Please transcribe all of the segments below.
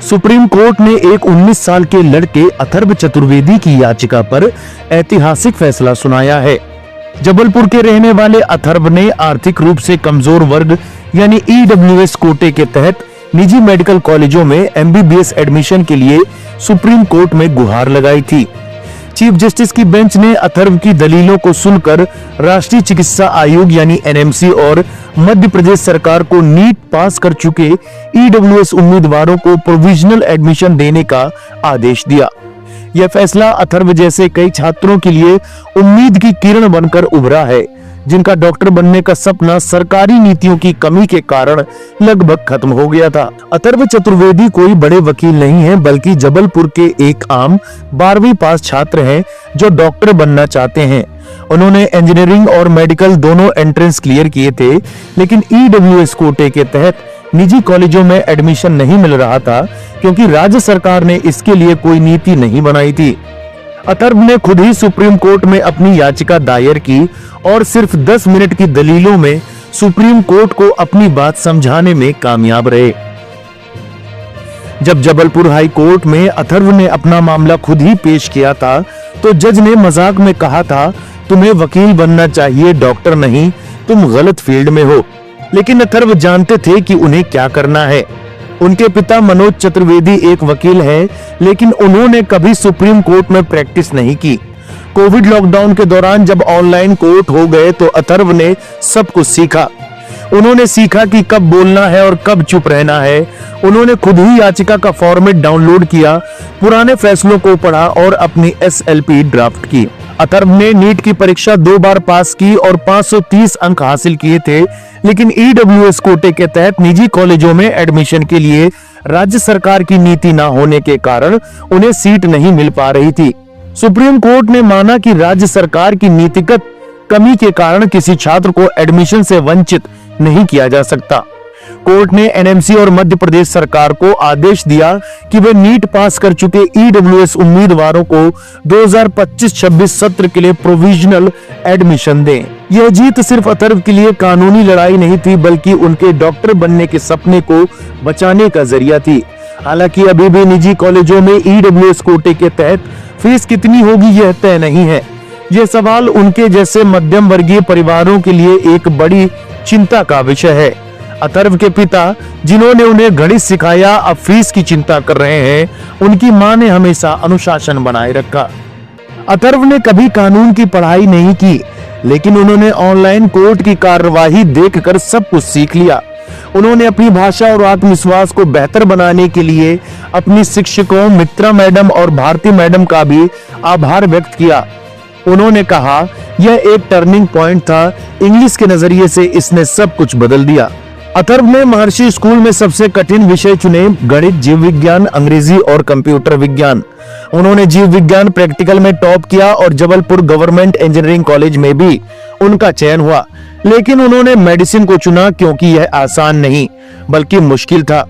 Supreme court ने एक 19 साल के लड़के अथर्व चतुर्वेदी की याचिका पर ऐतिहासिक फैसला सुनाया है। जबलपुर के रहने वाले अथर्व ने आर्थिक रूप से कमजोर वर्ग यानी ईडब्ल्यूएस कोटे के तहत निजी मेडिकल कॉलेजों में एमबीबीएस एडमिशन के लिए सुप्रीम कोर्ट में गुहार लगाई थी। चीफ जस्टिस की बेंच ने अथर्व की दलीलों को सुनकर राष्ट्रीय चिकित्सा आयोग यानी एनएमसी और मध्य प्रदेश सरकार को नीट पास कर चुके ईडब्ल्यूएस उम्मीदवारों को प्रोविजनल एडमिशन देने का आदेश दिया। यह फैसला अथर्व जैसे कई छात्रों के लिए उम्मीद की किरण बनकर उभरा है, जिनका डॉक्टर बनने का सपना सरकारी नीतियों की कमी के कारण लगभग खत्म हो गया था। अथर्व चतुर्वेदी कोई बड़े वकील नहीं है, बल्कि जबलपुर के एक आम 12वीं पास छात्र हैं जो डॉक्टर बनना चाहते हैं। उन्होंने इंजीनियरिंग और मेडिकल दोनों एंट्रेंस क्लियर किए थे, लेकिन ईडब्ल्यूएस कोटे के तहत निजी कॉलेजों में एडमिशन नहीं मिल रहा था क्योंकि राज्य सरकार ने इसके लिए कोई नीति नहीं बनाई थी। अथर्व ने खुद ही सुप्रीम कोर्ट में अपनी याचिका दायर की और सिर्फ 10 मिनट की दलीलों में सुप्रीम कोर्ट को अपनी बात समझाने में कामयाब रहे। जब जबलपुर हाई कोर्ट में अथर्व ने अपना मामला खुद ही पेश किया था तो जज ने मजाक में कहा था, तुम्हें वकील बनना चाहिए, डॉक्टर नहीं, तुम गलत फील्ड में हो। लेकिन अथर्व जानते थे कि उन्हें क्या करना है। उनके पिता मनोज चतुर्वेदी एक वकील हैं, लेकिन उन्होंने कभी सुप्रीम कोर्ट में प्रैक्टिस नहीं की। कोविड लॉकडाउन के दौरान जब ऑनलाइन कोर्ट हो गए तो अथर्व ने सब कुछ सीखा। उन्होंने सीखा कि कब बोलना है और कब चुप रहना है। उन्होंने खुद ही याचिका का फॉर्मेट डाउनलोड किया, पुराने फैसलों को पढ़ा और अपनी एसएलपी ड्राफ्ट की। अथर्व ने नीट की परीक्षा 2 बार पास की और 530 अंक हासिल किए थे, लेकिन ईडब्ल्यूएस कोटे के तहत निजी कॉलेजों में एडमिशन के लिए राज्य सरकार की नीति न होने के कारण उन्हें सीट नहीं मिल पा रही थी। सुप्रीम कोर्ट ने माना कि राज्य सरकार की नीतिगत कमी के कारण किसी छात्र को एडमिशन से वंचित नहीं किया जा सकता। कोर्ट ने एनएमसी और मध्य प्रदेश सरकार को आदेश दिया कि वे नीट पास कर चुके ईडब्ल्यूएस उम्मीदवारों को 2025-26 सत्र के लिए प्रोविजनल एडमिशन दें। यह जीत सिर्फ अथर्व के लिए कानूनी लड़ाई नहीं थी, बल्कि उनके डॉक्टर बनने के सपने को बचाने का जरिया थी। हालांकि अभी भी निजी कॉलेजों में ईडब्ल्यूएस कोटे के तहत फीस कितनी होगी यह तय नहीं है। यह सवाल उनके जैसे मध्यम वर्गीय परिवारों के लिए एक बड़ी चिंता का विषय है। अथर्व के पिता, जिन्होंने उन्हें गणित सिखाया, अब फीस की चिंता कर रहे हैं। उनकी मां ने हमेशा अनुशासन बनाए रखा। अथर्व ने कभी कानून की पढ़ाई नहीं की, लेकिन उन्होंने ऑनलाइन कोर्ट की कार्यवाही देखकर सब कुछ सीख लिया। उन्होंने अपनी भाषा और आत्मविश्वास को बेहतर बनाने के लिए अपनी शिक्षकों मित्रा मैडम और भारती मैडम का भी आभार व्यक्त किया। उन्होंने कहा, यह एक टर्निंग पॉइंट था। इंग्लिश के नजरिए से इसने सब कुछ बदल दिया। अथर्व ने महर्षि स्कूल में सबसे कठिन विषय चुने, गणित, जीव विज्ञान, अंग्रेजी और कंप्यूटर विज्ञान। उन्होंने जीव विज्ञान प्रैक्टिकल में टॉप किया और जबलपुर गवर्नमेंट इंजीनियरिंग कॉलेज में भी उनका चयन हुआ। लेकिन उन्होंने मेडिसिन को चुना क्योंकि यह आसान नहीं बल्कि मुश्किल था।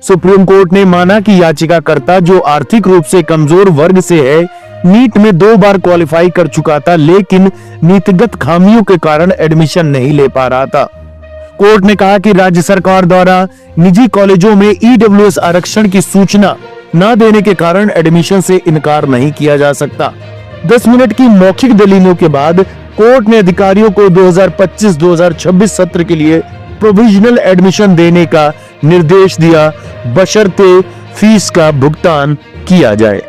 सुप्रीम कोर्ट ने माना कि याचिकाकर्ता, जो आर्थिक रूप से कमजोर वर्ग से है, नीट में 2 बार क्वालिफाई कर चुका था, लेकिन नीतिगत खामियों के कारण एडमिशन नहीं ले पा रहा था। कोर्ट ने कहा कि राज्य सरकार द्वारा निजी कॉलेजों में ईडब्ल्यूएस आरक्षण की सूचना न देने के कारण एडमिशन से इनकार नहीं किया जा सकता। 10 मिनट की मौखिक दलीलों के बाद कोर्ट ने अधिकारियों को 2025-2026 सत्र के लिए प्रोविजनल एडमिशन देने का निर्देश दिया, बशर्ते फीस का भुगतान किया जाए।